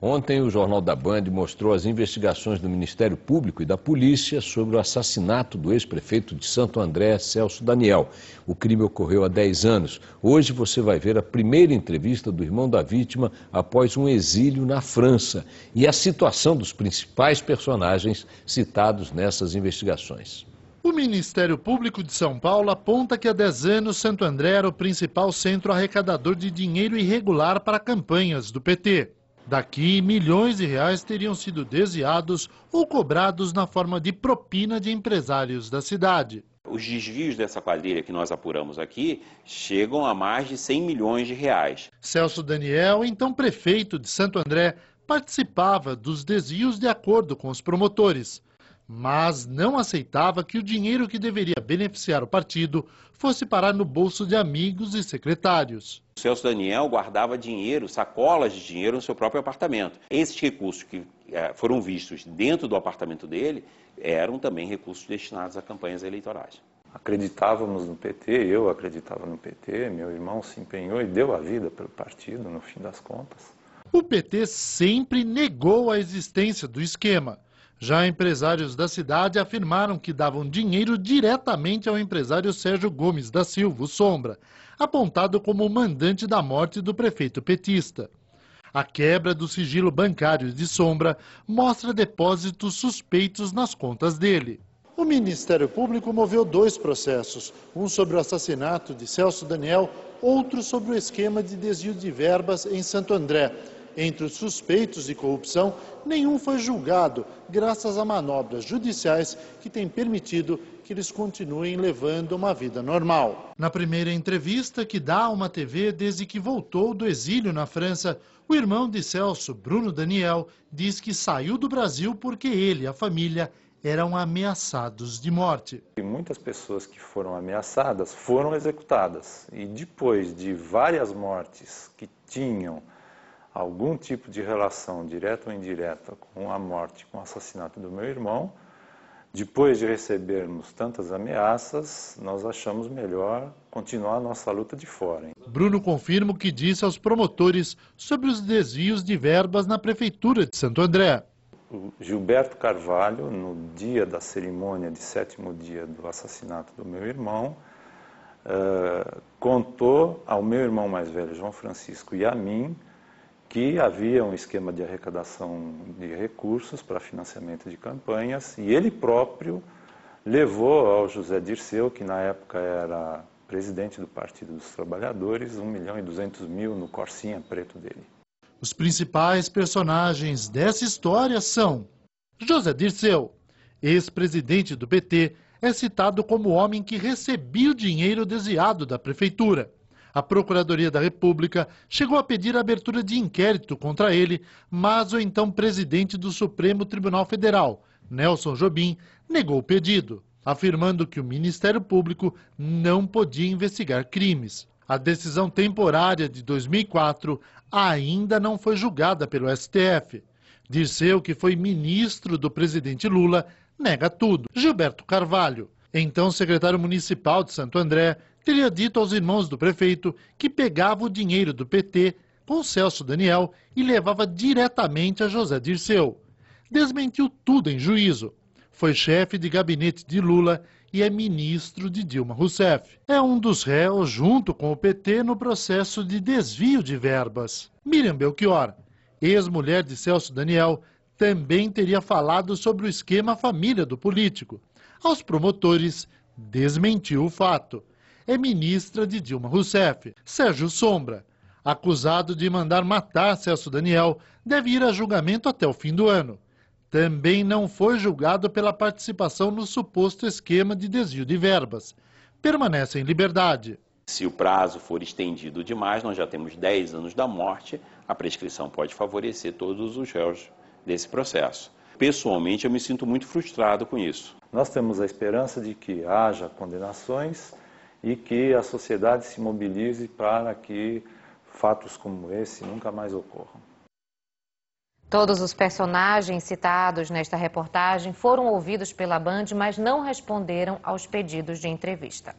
Ontem, o Jornal da Band mostrou as investigações do Ministério Público e da Polícia sobre o assassinato do ex-prefeito de Santo André, Celso Daniel. O crime ocorreu há 10 anos. Hoje você vai ver a primeira entrevista do irmão da vítima após um exílio na França e a situação dos principais personagens citados nessas investigações. O Ministério Público de São Paulo aponta que há 10 anos Santo André era o principal centro arrecadador de dinheiro irregular para campanhas do PT. Daqui, milhões de reais teriam sido desviados ou cobrados na forma de propina de empresários da cidade. Os desvios dessa quadrilha que nós apuramos aqui chegam a mais de 100 milhões de reais. Celso Daniel, então prefeito de Santo André, participava dos desvios de acordo com os promotores, mas não aceitava que o dinheiro que deveria beneficiar o partido fosse parar no bolso de amigos e secretários. O Celso Daniel guardava dinheiro, sacolas de dinheiro no seu próprio apartamento. Esses recursos que foram vistos dentro do apartamento dele eram também recursos destinados a campanhas eleitorais. Acreditávamos no PT, eu acreditava no PT, meu irmão se empenhou e deu a vida pelo partido, no fim das contas. O PT sempre negou a existência do esquema. Já empresários da cidade afirmaram que davam dinheiro diretamente ao empresário Sérgio Gomes da Silva, o Sombra, apontado como o mandante da morte do prefeito petista. A quebra do sigilo bancário de Sombra mostra depósitos suspeitos nas contas dele. O Ministério Público moveu 2 processos, um sobre o assassinato de Celso Daniel, outro sobre o esquema de desvio de verbas em Santo André. Entre os suspeitos de corrupção, nenhum foi julgado, graças a manobras judiciais que têm permitido que eles continuem levando uma vida normal. Na primeira entrevista que dá a uma TV desde que voltou do exílio na França, o irmão de Celso, Bruno Daniel, diz que saiu do Brasil porque ele e a família eram ameaçados de morte. E muitas pessoas que foram ameaçadas foram executadas. E depois de várias mortes que tinham algum tipo de relação, direta ou indireta, com a morte, com o assassinato do meu irmão, depois de recebermos tantas ameaças, nós achamos melhor continuar a nossa luta de fora. Bruno confirma o que disse aos promotores sobre os desvios de verbas na Prefeitura de Santo André. O Gilberto Carvalho, no dia da cerimônia de 7º dia do assassinato do meu irmão, contou ao meu irmão mais velho, João Francisco, e a mim, que havia um esquema de arrecadação de recursos para financiamento de campanhas, e ele próprio levou ao José Dirceu, que na época era presidente do Partido dos Trabalhadores, 1.200.000 no Corsinha preto dele. Os principais personagens dessa história são José Dirceu, ex-presidente do PT, é citado como o homem que recebia o dinheiro desviado da prefeitura. A Procuradoria da República chegou a pedir a abertura de inquérito contra ele, mas o então presidente do Supremo Tribunal Federal, Nelson Jobim, negou o pedido, afirmando que o Ministério Público não podia investigar crimes. A decisão temporária de 2004 ainda não foi julgada pelo STF. Dirceu, que foi ministro do presidente Lula, nega tudo. Gilberto Carvalho, então secretário municipal de Santo André, teria dito aos irmãos do prefeito que pegava o dinheiro do PT com Celso Daniel e levava diretamente a José Dirceu. Desmentiu tudo em juízo. Foi chefe de gabinete de Lula e é ministro de Dilma Rousseff. É um dos réus junto com o PT no processo de desvio de verbas. Miriam Belchior, ex-mulher de Celso Daniel, também teria falado sobre o esquema família do político. Aos promotores, desmentiu o fato. É ministra de Dilma Rousseff. Sérgio Sombra, acusado de mandar matar Celso Daniel, deve ir a julgamento até o fim do ano. Também não foi julgado pela participação no suposto esquema de desvio de verbas. Permanece em liberdade. Se o prazo for estendido demais, nós já temos 10 anos da morte, a prescrição pode favorecer todos os réus desse processo. Pessoalmente, eu me sinto muito frustrado com isso. Nós temos a esperança de que haja condenações e que a sociedade se mobilize para que fatos como esse nunca mais ocorram. Todos os personagens citados nesta reportagem foram ouvidos pela Band, mas não responderam aos pedidos de entrevista.